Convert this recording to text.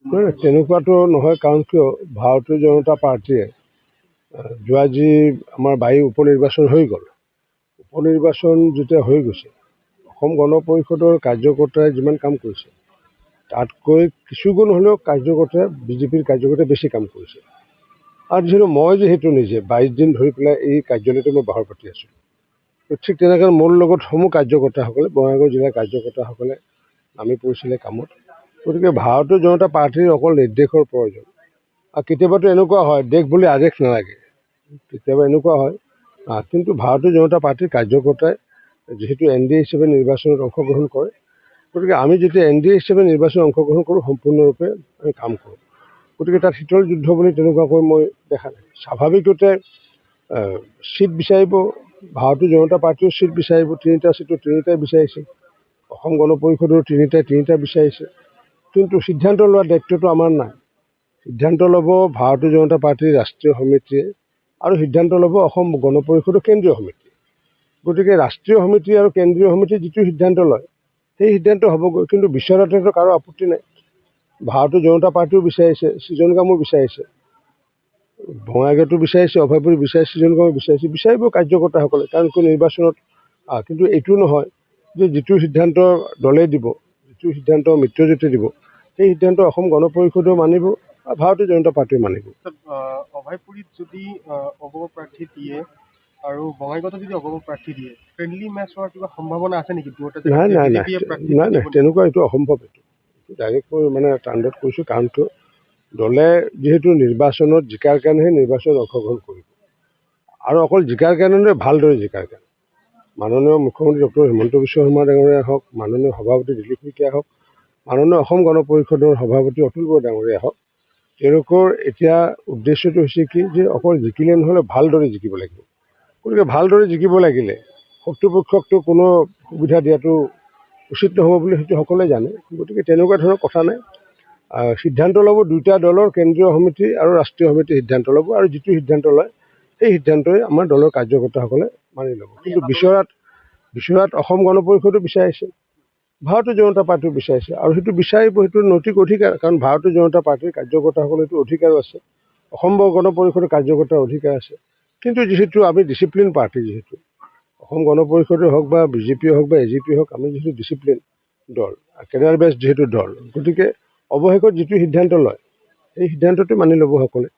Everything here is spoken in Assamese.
তেনেকুৱাটো নহয়, কাৰণ কিয় ভাৰতীয় জনতা পাৰ্টীয়ে যোৱা যি আমাৰ বায়ু উপ নিৰ্বাচন হৈ গ'ল, উপ নিৰ্বাচন যেতিয়া হৈ গৈছে, অসম গণ পৰিষদৰ কাৰ্যকৰ্তাই যিমান কাম কৰিছে তাতকৈ কিছুগুণ হ'লেও কাৰ্যকৰ্তাই বিজেপিৰ কাৰ্যকৰ্তাই বেছি কাম কৰিছে। আৰু যিহেতু নিজে 22 দিন ধৰি পেলাই এই কাৰ্যালয়তে মই বাহৰ পাতি আছোঁ, ঠিক তেনেকৈ মোৰ লগত সমূহ কাৰ্যকৰ্তাসকলে বঙাইগাঁও জিলাৰ কাৰ্যকৰ্তাসকলে নামি পৰিছিলে কামত। গতিকে ভাৰতীয় জনতা পাৰ্টীৰ অকল নিৰ্দেশৰ প্ৰয়োজন। আৰু কেতিয়াবাতো এনেকুৱা হয় দেশ বুলি আদেশ নালাগে, কেতিয়াবা এনেকুৱা হয়, কিন্তু ভাৰতীয় জনতা পাৰ্টীৰ কাৰ্যকৰ্তাই যিহেতু NDA হিচাপে নিৰ্বাচনত অংশগ্ৰহণ কৰে, গতিকে আমি যেতিয়া NDA হিচাপে নিৰ্বাচনত অংশগ্ৰহণ কৰোঁ সম্পূৰ্ণৰূপে আমি কাম কৰোঁ। গতিকে তাত শীতল যুদ্ধ বুলি তেনেকুৱাকৈ মই দেখা নাই। স্বাভাৱিকতে ছিট বিচাৰিব, ভাৰতীয় জনতা পাৰ্টীয়েও ছিট বিচাৰিব, 3টা ছিটৰ 3টাই বিচাৰিছে, অসম গণ পৰিষদৰ 3টা বিচাৰিছে, কিন্তু সিদ্ধান্ত লোৱাৰ দায়িত্বটো আমাৰ নাই। সিদ্ধান্ত ল'ব ভাৰতীয় জনতা পাৰ্টীৰ ৰাষ্ট্ৰীয় সমিতিয়ে আৰু সিদ্ধান্ত ল'ব অসম গণ পৰিষদৰ কেন্দ্ৰীয় সমিতিয়ে। গতিকে ৰাষ্ট্ৰীয় সমিতি আৰু কেন্দ্ৰীয় সমিতিয়ে যিটো সিদ্ধান্ত লয় সেই সিদ্ধান্ত হ'বগৈ, কিন্তু বিচৰাটোতো কাৰো আপত্তি নাই। ভাৰতীয় জনতা পাৰ্টীও বিচাৰিছে, সৃজনগামো বিচাৰিছে, বঙাইগাঁৱতো বিচাৰিছে, অভয়পুৰী বিচাৰিছে, সৃজনগামো বিচাৰিব কাৰ্যকৰ্তাসকলে, কাৰণ নিৰ্বাচনত। কিন্তু এইটো নহয় যে যিটো সিদ্ধান্ত দলে দিব, যিটো সিদ্ধান্ত মিত্ৰজোঁটে দিব, সেই সিদ্ধান্ত অসম গণ পৰিষদেও মানিব আৰু ভাৰতীয় জনতা পাৰ্টীও মানিব। অভয়পুৰীত যদি অগপ প্ৰাৰ্থী দিয়ে আৰু বঙাইগাঁৱতো যদি অগপ প্ৰাৰ্থী দিয়ে, ফ্ৰেণ্ডলি মেচ হোৱাৰ কিবা সম্ভাৱনা আছে নেকি? নাই, তেনেকুৱা এইটো অসম্ভৱ। এইটো ডাইৰেক্ট মই টাণ্ডত কৈছোঁ, কাৰণ কিয় দলে যিহেতু নিৰ্বাচনত জিকাৰ কাৰণেহে নিৰ্বাচনত অংশগ্ৰহণ কৰিব, আৰু অকল জিকাৰ কাৰণে নহয়, ভালদৰে জিকাৰ কাৰণে। মাননীয় মুখ্যমন্ত্ৰী ডক্টৰ হিমন্ত বিশ্ব শৰ্মা ডাঙৰীয়া হওক, মাননীয় সভাপতি দিলীপ শইকীয়া হওক, মাননীয় অসম গণ পৰিষদৰ সভাপতি অতুল বৰা ডাঙৰীয়া হওক, তেওঁলোকৰ এতিয়া উদ্দেশ্যটো হৈছে কি, যে অকল জিকিলে নহ'লে ভালদৰে জিকিব লাগিব। গতিকে ভালদৰে জিকিব লাগিলে শত্ৰুপক্ষকতো কোনো সুবিধা দিয়াটো উচিত নহ'ব বুলি সেইটো সকলোৱে জানে। গতিকে তেনেকুৱা ধৰণৰ কথা নাই। সিদ্ধান্ত ল'ব দুয়োটা দলৰ কেন্দ্ৰীয় সমিতি আৰু ৰাষ্ট্ৰীয় সমিতি সিদ্ধান্ত ল'ব, আৰু যিটো সিদ্ধান্ত লয় সেই সিদ্ধান্তই আমাৰ দলৰ কাৰ্যকৰ্তাসকলে মানি ল'ব। কিন্তু বিচৰাত অসম গণ পৰিষদো বিচাৰিছে, ভাৰতীয় জনতা পাৰ্টীও বিচাৰিছে, আৰু সেইটো বিচাৰিব, সেইটো নৈতিক অধিকাৰ। কাৰণ ভাৰতীয় জনতা পাৰ্টীৰ কাৰ্যকৰ্তাসকলৰ এইটো অধিকাৰো আছে, অসম গণ পৰিষদৰ কাৰ্যকৰ্তাৰ অধিকাৰ আছে। কিন্তু যিহেতু আমি ডিচিপ্লিন পাৰ্টি, যিহেতু অসম গণ পৰিষদে হওক বা বিজেপিয়ে হওক বা AGP হওক, আমি যিহেতু ডিচিপ্লিন দল, কেডাৰ বেছ যিহেতু দল, গতিকে অৱশেষত যিটো সিদ্ধান্ত লয় সেই সিদ্ধান্তটো মানি ল'ব সকলোৱে।